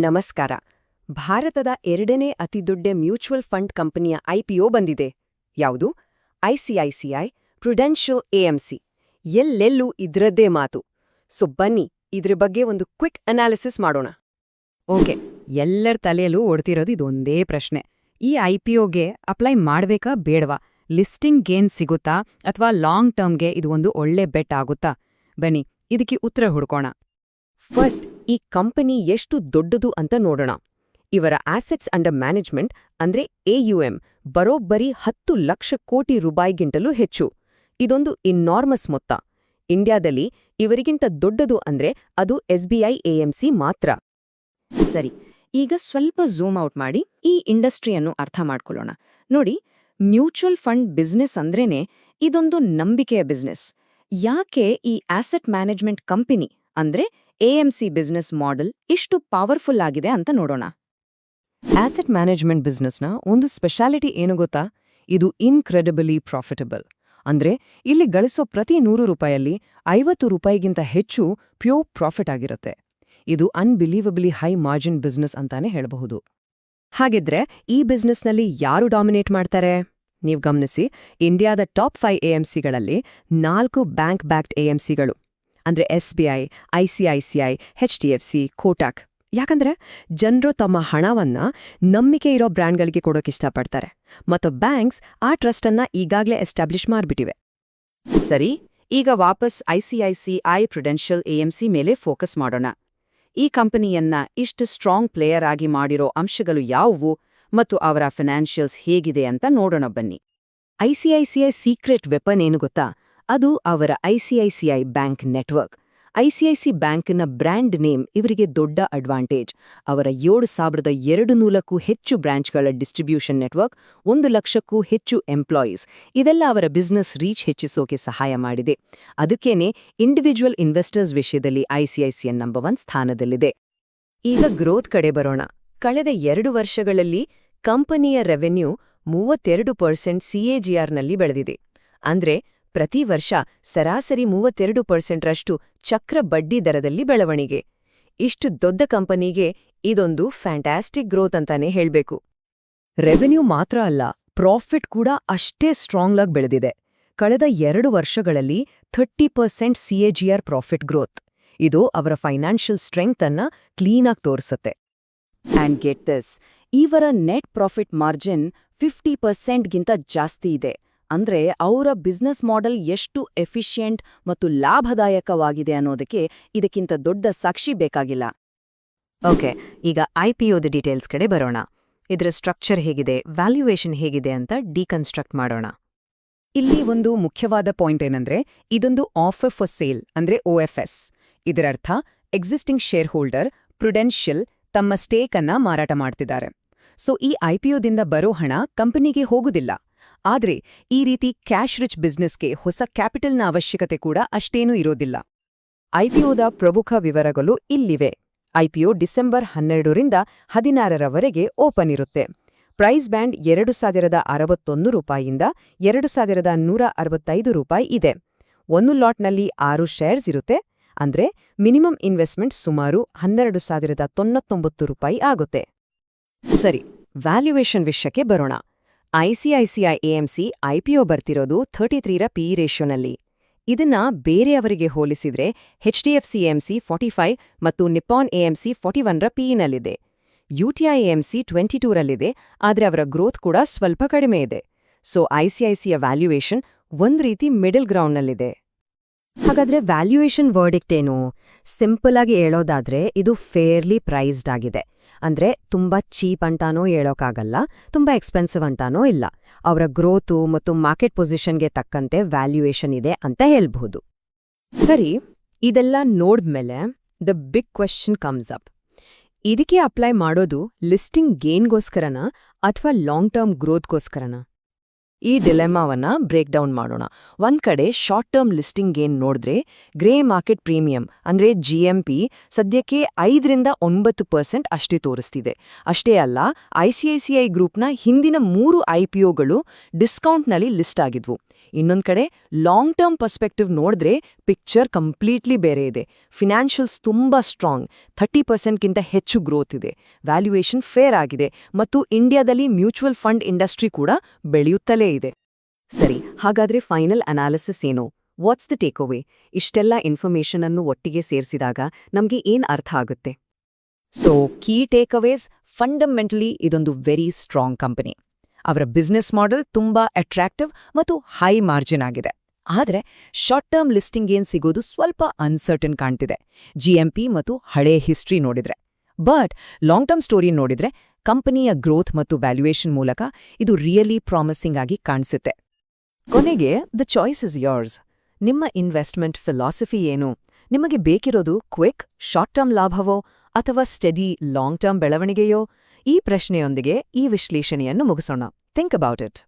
ನಮಸ್ಕಾರ. ಭಾರತದ ಎರಡನೇ ಅತಿದೊಡ್ಡ ಮ್ಯೂಚುವಲ್ ಫಂಡ್ ಕಂಪನಿಯ ಐಪಿಒ ಬಂದಿದೆ. ಯಾವುದು? ICICI Prudential AMC. ಎಲ್ಲೆಲ್ಲೂ ಇದ್ರದ್ದೇ ಮಾತು. ಸೊ ಬನ್ನಿ ಇದ್ರ ಬಗ್ಗೆ ಒಂದು ಕ್ವಿಕ್ ಅನಾಲಿಸಿಸ್ ಮಾಡೋಣ. ಓಕೆ, ಎಲ್ಲರ ತಲೆಯಲ್ಲೂ ಓಡ್ತಿರೋದು ಇದೊಂದೇ ಪ್ರಶ್ನೆ. ಈ ಐಪಿಒಗೆ ಅಪ್ಲೈ ಮಾಡ್ಬೇಕಾ ಬೇಡವಾ? ಲಿಸ್ಟಿಂಗ್ ಗೇನ್ ಸಿಗುತ್ತಾ ಅಥವಾ ಲಾಂಗ್ ಟರ್ಮ್ಗೆ ಇದು ಒಂದು ಒಳ್ಳೆ ಬೆಟ್ ಆಗುತ್ತಾ? ಬನ್ನಿ ಇದಕ್ಕೆ ಉತ್ತರ ಹುಡ್ಕೋಣ. ಫಸ್ಟ್, ಈ ಕಂಪನಿ ಎಷ್ಟು ದೊಡ್ಡದು ಅಂತ ನೋಡೋಣ. ಇವರ ಆಸೆಟ್ಸ್ ಅಂಡರ್ ಮ್ಯಾನೇಜ್ಮೆಂಟ್ ಅಂದ್ರೆ ಎಯುಎಂ ಬರೋಬ್ಬರಿ 10 ಲಕ್ಷ ಕೋಟಿ ರೂಪಾಯಿಗಿಂತಲೂ ಹೆಚ್ಚು. ಇದೊಂದು ಇನ್ನಾರ್ಮಸ್ ಮೊತ್ತ. ಇಂಡಿಯಾದಲ್ಲಿ ಇವರಿಗಿಂತ ದೊಡ್ಡದು ಅಂದ್ರೆ ಅದು ಎಸ್ಬಿಐ ಎಎಂಸಿ ಮಾತ್ರ. ಸರಿ, ಈಗ ಸ್ವಲ್ಪ ಝೂಮ್ ಔಟ್ ಮಾಡಿ ಈ ಇಂಡಸ್ಟ್ರಿಯನ್ನು ಅರ್ಥ ಮಾಡ್ಕೊಳ್ಳೋಣ. ನೋಡಿ, ಮ್ಯೂಚುವಲ್ ಫಂಡ್ ಬಿಸ್ನೆಸ್ ಅಂದ್ರೇನೆ ಇದೊಂದು ನಂಬಿಕೆಯ ಬಿಸ್ನೆಸ್. ಯಾಕೆ ಈ ಆಸೆಟ್ ಮ್ಯಾನೇಜ್ಮೆಂಟ್ ಕಂಪನಿ ಅಂದ್ರೆ ಎಎಂಸಿ ಬಿಸ್ನೆಸ್ ಮಾಡೆಲ್ ಇಷ್ಟು ಪವರ್ಫುಲ್ ಆಗಿದೆ ಅಂತ ನೋಡೋಣ. ಆಸೆಟ್ ಮ್ಯಾನೇಜ್ಮೆಂಟ್ ಬಿಸ್ನೆಸ್ನ ಒಂದು ಸ್ಪೆಷಾಲಿಟಿ ಏನು ಗೊತ್ತಾ? ಇದು ಇನ್ಕ್ರೆಡಿಬಲಿ ಪ್ರಾಫಿಟಬಲ್. ಅಂದ್ರೆ ಇಲ್ಲಿ ಗಳಿಸೋ ಪ್ರತಿ 100 ರೂಪಾಯಲ್ಲಿ 50 ರೂಪಾಯಿಗಿಂತ ಹೆಚ್ಚು ಪ್ಯೂರ್ ಪ್ರಾಫಿಟ್ ಆಗಿರುತ್ತೆ. ಇದು ಅನ್ಬಿಲೀವಬಲಿ ಹೈ ಮಾರ್ಜಿನ್ ಬಿಸ್ನೆಸ್ ಅಂತಾನೆ ಹೇಳಬಹುದು. ಹಾಗಿದ್ರೆ ಈ ಬಿಸ್ನೆಸ್ನಲ್ಲಿ ಯಾರು ಡಾಮಿನೇಟ್ ಮಾಡ್ತಾರೆ? ನೀವು ಗಮನಿಸಿ, ಇಂಡಿಯಾದ ಟಾಪ್ 5 ಎಎಂಸಿಗಳಲ್ಲಿ 4 ಬ್ಯಾಂಕ್ ಬ್ಯಾಕ್ಡ್ ಎಎಂಸಿಗಳು ಅಂದ್ರೆ ಎಸ್ಬಿಐ, ಐಸಿಐಸಿಐ, ಎಚ್ಡಿಎಫ್ಸಿ, ಕೋಟಾಕ್. ಯಾಕಂದ್ರೆ ಜನರು ತಮ್ಮ ಹಣವನ್ನ ನಂಬಿಕೆ ಇರೋ ಬ್ರ್ಯಾಂಡ್ಗಳಿಗೆ ಕೊಡೋಕಿಷ್ಟಪಡ್ತಾರೆ ಮತ್ತು ಬ್ಯಾಂಕ್ಸ್ ಆ ಟ್ರಸ್ಟನ್ನ ಈಗಾಗಲೇ ಎಸ್ಟಾಬ್ಲಿಷ್ ಮಾಡ್ಬಿಟ್ಟಿವೆ. ಸರಿ, ಈಗ ವಾಪಸ್ ಐಸಿಐಸಿಐ ಪ್ರುಡೆನ್ಷಿಯಲ್ ಎಎಂಸಿ ಮೇಲೆ ಫೋಕಸ್ ಮಾಡೋಣ. ಈ ಕಂಪನಿಯನ್ನ ಇಷ್ಟು ಸ್ಟ್ರಾಂಗ್ ಪ್ಲೇಯರ್ ಆಗಿ ಮಾಡಿರೋ ಅಂಶಗಳು ಯಾವುವು ಮತ್ತು ಅವರ ಫಿನಾನ್ಷಿಯಲ್ಸ್ ಹೇಗಿದೆ ಅಂತ ನೋಡೋಣ ಬನ್ನಿ. ಐಸಿಐಸಿಐ ಸೀಕ್ರೆಟ್ ವೆಪನ್ ಏನು ಗೊತ್ತಾ? ಅದು ಅವರ ಐಸಿಐಸಿಐ ಬ್ಯಾಂಕ್ ನೆಟ್ವರ್ಕ್. ಐಸಿಐಸಿ ಬ್ಯಾಂಕ್ನ ಬ್ರ್ಯಾಂಡ್ ನೇಮ್ ಇವರಿಗೆ ದೊಡ್ಡ ಅಡ್ವಾಂಟೇಜ್. ಅವರ 7,200ಕ್ಕೂ ಹೆಚ್ಚು ಬ್ರಾಂಚ್ಗಳ ಡಿಸ್ಟ್ರಿಬ್ಯೂಷನ್ ನೆಟ್ವರ್ಕ್, 1 ಲಕ್ಷಕ್ಕೂ ಹೆಚ್ಚು ಎಂಪ್ಲಾಯೀಸ್, ಇದೆಲ್ಲ ಅವರ ಬಿಸ್ನೆಸ್ ರೀಚ್ ಹೆಚ್ಚಿಸೋಕೆ ಸಹಾಯ ಮಾಡಿದೆ. ಅದಕ್ಕೇನೆ ಇಂಡಿವಿಜುವಲ್ ಇನ್ವೆಸ್ಟರ್ಸ್ ವಿಷಯದಲ್ಲಿ ಐಸಿಐಸಿಐ ನಂಬರ್ 1 ಸ್ಥಾನದಲ್ಲಿದೆ. ಈಗ ಗ್ರೋತ್ ಕಡೆ ಬರೋಣ. ಕಳೆದ 2 ವರ್ಷಗಳಲ್ಲಿ ಕಂಪನಿಯ ರೆವೆನ್ಯೂ 32% ಸಿಎಜಿಆರ್ನಲ್ಲಿ ಬೆಳೆದಿದೆ. ಅಂದ್ರೆ ಪ್ರತಿ ವರ್ಷ ಸರಾಸರಿ 32%ರಷ್ಟು ಚಕ್ರ ಬಡ್ಡಿ ದರದಲ್ಲಿ ಬೆಳವಣಿಗೆ. ಇಷ್ಟು ದೊಡ್ಡ ಕಂಪನಿಗೆ ಇದೊಂದು ಫ್ಯಾಂಟಾಸ್ಟಿಕ್ ಗ್ರೋತ್ ಅಂತಾನೆ ಹೇಳ್ಬೇಕು. ರೆವೆನ್ಯೂ ಮಾತ್ರ ಅಲ್ಲ, ಪ್ರಾಫಿಟ್ ಕೂಡ ಅಷ್ಟೇ ಸ್ಟ್ರಾಂಗ್ ಆಗಿ ಬೆಳೆದಿದೆ. ಕಳೆದ 2 ವರ್ಷಗಳಲ್ಲಿ 30% ಸಿಎಜಿಆರ್ ಪ್ರಾಫಿಟ್ ಗ್ರೋತ್. ಇದು ಅವರ ಫೈನಾನ್ಷಿಯಲ್ ಸ್ಟ್ರೆಂಗ್ತ್ ಅನ್ನ ಕ್ಲೀನಾಗಿ ತೋರಿಸುತ್ತೆ. ಆ್ಯಂಡ್ ಗೆಟ್ ದಿಸ್, ಇವರ ನೆಟ್ ಪ್ರಾಫಿಟ್ ಮಾರ್ಜಿನ್ 50%ಗಿಂತ ಜಾಸ್ತಿ ಇದೆ. ಅಂದ್ರೆ ಅವರ ಬಿಸ್ನೆಸ್ ಮಾಡೆಲ್ ಎಷ್ಟು ಎಫಿಷಿಯೆಂಟ್ ಮತ್ತು ಲಾಭದಾಯಕವಾಗಿದೆ ಅನ್ನೋದಕ್ಕೆ ಇದಕ್ಕಿಂತ ದೊಡ್ಡ ಸಾಕ್ಷಿ ಬೇಕಾಗಿಲ್ಲ. ಓಕೆ, ಈಗ ಐಪಿಒದ ಡೀಟೇಲ್ಸ್ ಕಡೆ ಬರೋಣ. ಇದರ ಸ್ಟ್ರಕ್ಚರ್ ಹೇಗಿದೆ, ವ್ಯಾಲ್ಯೂಯೇಷನ್ ಹೇಗಿದೆ ಅಂತ ಡಿಕನ್ಸ್ಟ್ರಕ್ಟ್ ಮಾಡೋಣ. ಇಲ್ಲಿ ಒಂದು ಮುಖ್ಯವಾದ ಪಾಯಿಂಟ್ ಏನಂದ್ರೆ, ಇದೊಂದು ಆಫರ್ ಫಾರ್ ಸೇಲ್ ಅಂದ್ರೆ OFS. ಇದರರ್ಥ ಎಕ್ಸಿಸ್ಟಿಂಗ್ ಶೇರ್ ಹೋಲ್ಡರ್ ಪ್ರುಡೆನ್ಷಿಯಲ್ ತಮ್ಮ ಸ್ಟೇಕ್ ಅನ್ನ ಮಾರಾಟ ಮಾಡ್ತಿದ್ದಾರೆ. ಸೊ ಈ ಐಪಿಒದಿಂದ ಬರೋ ಹಣ ಕಂಪನಿಗೆ ಹೋಗುದಿಲ್ಲ. ಆದ್ರೆ ಈ ರೀತಿ ಕ್ಯಾಶ್ ರಿಚ್ ಬಿಸ್ನೆಸ್ಗೆ ಹೊಸ ಕ್ಯಾಪಿಟಲ್ನ ಅವಶ್ಯಕತೆ ಕೂಡ ಅಷ್ಟೇನೂ ಇರೋದಿಲ್ಲ. ಐಪಿಒದ ಪ್ರಮುಖ ವಿವರಗಳು ಇಲ್ಲಿವೆ. ಐಪಿಒ ಡಿಸೆಂಬರ್ 12ರಿಂದ 16ರವರೆಗೆ ಓಪನ್ ಇರುತ್ತೆ. ಪ್ರೈಸ್ ಬ್ಯಾಂಡ್ 2,061 ರೂಪಾಯಿಯಿಂದ 2,165 ರೂಪಾಯಿ ಇದೆ. ಒಂದು ಲಾಟ್ನಲ್ಲಿ 6 ಶೇರ್ಸ್ ಇರುತ್ತೆ. ಅಂದ್ರೆ ಮಿನಿಮಮ್ ಇನ್ವೆಸ್ಟ್ಮೆಂಟ್ ಸುಮಾರು 12,099 ರೂಪಾಯಿ ಆಗುತ್ತೆ. ಸರಿ, ವ್ಯಾಲ್ಯೂಯೇಷನ್ ವಿಷಯಕ್ಕೆ ಬರೋಣ. ಐಸಿಐಸಿಐ ಎಎಂಸಿ ಐಪಿಒ ಬರ್ತಿರೋದು 33ರ PE ರೇಷಿಯೋನಲ್ಲಿ. ಇದನ್ನ ಬೇರೆಯವರಿಗೆ ಹೋಲಿಸಿದ್ರೆ ಎಚ್ಡಿಎಫ್ಸಿ ಎಎಂಸಿ 45 ಮತ್ತು ನಿಪ್ಪಾನ್ ಎಎಂಸಿ 41ರ PE-ನಲ್ಲಿದೆ. ಯುಟಿಐ ಎಎಂಸಿ 22ರಲ್ಲಿದೆ, ಆದ್ರೆ ಅವರ ಗ್ರೋತ್ ಕೂಡ ಸ್ವಲ್ಪ ಕಡಿಮೆ ಇದೆ. ಸೊ ಐಸಿಐಸಿಯ ವ್ಯಾಲ್ಯೂಯೇಷನ್ ಒಂದ್ ರೀತಿ ಮಿಡಲ್ ಗ್ರೌಂಡ್ನಲ್ಲಿದೆ. ಹಾಗಾದ್ರೆ ವ್ಯಾಲ್ಯೂಯೇಷನ್ ವರ್ಡಿಕ್ಟ್ ಏನು? ಸಿಂಪಲ್ ಆಗಿ ಹೇಳೋದಾದ್ರೆ ಇದು ಫೇರ್ಲಿ ಪ್ರೈಸ್ಡ್ ಆಗಿದೆ. ಅಂದ್ರೆ ತುಂಬಾ ಚೀಪ್ ಅಂತಾನೋ ಹೇಳೋಕ್ಕಾಗಲ್ಲ, ತುಂಬಾ ಎಕ್ಸ್ಪೆನ್ಸಿವ್ ಅಂತಾನೋ ಇಲ್ಲ. ಅವರ ಗ್ರೋತು ಮತ್ತು ಮಾರ್ಕೆಟ್ ಪೊಸಿಷನ್ಗೆ ತಕ್ಕಂತೆ ವ್ಯಾಲ್ಯೂಯೇಷನ್ ಇದೆ ಅಂತ ಹೇಳ್ಬಹುದು. ಸರಿ, ಇದೆಲ್ಲ ನೋಡ್ಮೇಲೆ the big question comes up. ಇದಕ್ಕೆ ಅಪ್ಲೈ ಮಾಡೋದು ಲಿಸ್ಟಿಂಗ್ ಗೇನ್ಗೋಸ್ಕರನಾ ಅಥವಾ ಲಾಂಗ್ ಟರ್ಮ್ ಗ್ರೋತ್ಗೋಸ್ಕರನಾ? ಈ ಡಿಲೆಮಾವನ್ನ ಬ್ರೇಕ್ ಡೌನ್ ಮಾಡೋಣ. ಒಂದ್ ಕಡೆ ಶಾರ್ಟ್ ಟರ್ಮ್ ಲಿಸ್ಟಿಂಗ್ ಗೇನ್ ನೋಡಿದ್ರೆ ಗ್ರೇ ಮಾರ್ಕೆಟ್ ಪ್ರೀಮಿಯಂ ಅಂದ್ರೆ GMP ಸದ್ಯಕ್ಕೆ 5-9% ಅಷ್ಟೇ ತೋರಿಸ್ತಿದೆ. ಅಷ್ಟೇ ಅಲ್ಲ, ICICI ಗ್ರೂಪ್ನ ಹಿಂದಿನ 3 IPOಗಳು ಡಿಸ್ಕೌಂಟ್ನಲ್ಲಿ ಲಿಸ್ಟ್ ಆಗಿದ್ವು. ಇನ್ನೊಂದ್ ಕಡೆ ಲಾಂಗ್ ಟರ್ಮ್ ಪರ್ಸ್ಪೆಕ್ಟಿವ್ ನೋಡಿದ್ರೆ ಪಿಕ್ಚರ್ ಕಂಪ್ಲೀಟ್ಲಿ ಬೇರೆ ಇದೆ. ಫಿನಾನ್ಷಿಯಲ್ಸ್ ತುಂಬಾ ಸ್ಟ್ರಾಂಗ್, 30%ಗಿಂತ ಹೆಚ್ಚು ಗ್ರೋತ್ ಇದೆ, ವ್ಯಾಲ್ಯೂಯೇಷನ್ ಫೇರ್ ಆಗಿದೆ ಮತ್ತು ಇಂಡಿಯಾದಲ್ಲಿ ಮ್ಯೂಚುವಲ್ ಫಂಡ್ ಇಂಡಸ್ಟ್ರಿ ಕೂಡ ಬೆಳೆಯುತ್ತಲೇ ಇದೆ. ಸರಿ, ಹಾಗಾದ್ರೆ ಫೈನಲ್ ಅನಾಲಿಸಿಸ್ ಏನು? What's the take away? ಇಷ್ಟೆಲ್ಲ ಇನ್ಫಾರ್ಮೇಷನ್ ಅನ್ನು ಒಟ್ಟಿಗೆ ಸೇರಿಸಿದಾಗ ನಮ್ಗೆ ಏನ್ ಅರ್ಥ ಆಗುತ್ತೆ? ಸೊ ಕೀ ಟೇಕ್ ಅವೇಸ್, ಫಂಡಮೆಂಟಲಿ ಇದೊಂದು ವೆರಿ ಸ್ಟ್ರಾಂಗ್ ಕಂಪನಿ. ಅವರ ಬಿಸ್ನೆಸ್ ಮಾಡೆಲ್ ತುಂಬಾ ಅಟ್ರಾಕ್ಟಿವ್ ಮತ್ತು ಹೈ ಮಾರ್ಜಿನ್ ಆಗಿದೆ. ಆದರೆ ಶಾರ್ಟ್ ಟರ್ಮ್ ಲಿಸ್ಟಿಂಗ್ ಏನ್ ಸಿಗೋದು ಸ್ವಲ್ಪ ಅನ್ಸರ್ಟನ್ ಕಾಣ್ತಿದೆ, GMP ಮತ್ತು ಹಳೆ ಹಿಸ್ಟ್ರಿ ನೋಡಿದ್ರೆ. ಬಟ್ ಲಾಂಗ್ ಟರ್ಮ್ ಸ್ಟೋರಿ ನೋಡಿದ್ರೆ ಕಂಪನಿಯ ಗ್ರೋತ್ ಮತ್ತು ವ್ಯಾಲ್ಯೂಯೇಷನ್ ಮೂಲಕ ಇದು ರಿಯಲಿ ಪ್ರಾಮಿಸಿಂಗ್ ಆಗಿ ಕಾಣಿಸುತ್ತೆ. ಕೊನೆಗೆ ದ ಚಾಯ್ಸ್ ಇಸ್ ಯೋರ್ಸ್. ನಿಮ್ಮ ಇನ್ವೆಸ್ಟ್ಮೆಂಟ್ ಫಿಲಾಸಫಿ ಏನು? ನಿಮಗೆ ಬೇಕಿರೋದು ಕ್ವಿಕ್ ಶಾರ್ಟ್ ಟರ್ಮ್ ಲಾಭವೋ ಅಥವಾ ಸ್ಟಡಿ ಲಾಂಗ್ ಟರ್ಮ್ ಬೆಳವಣಿಗೆಯೋ? ಈ ಪ್ರಶ್ನೆಯೊಂದಿಗೆ ಈ ವಿಶ್ಲೇಷಣೆಯನ್ನು ಮುಗಿಸೋಣ. Think about it.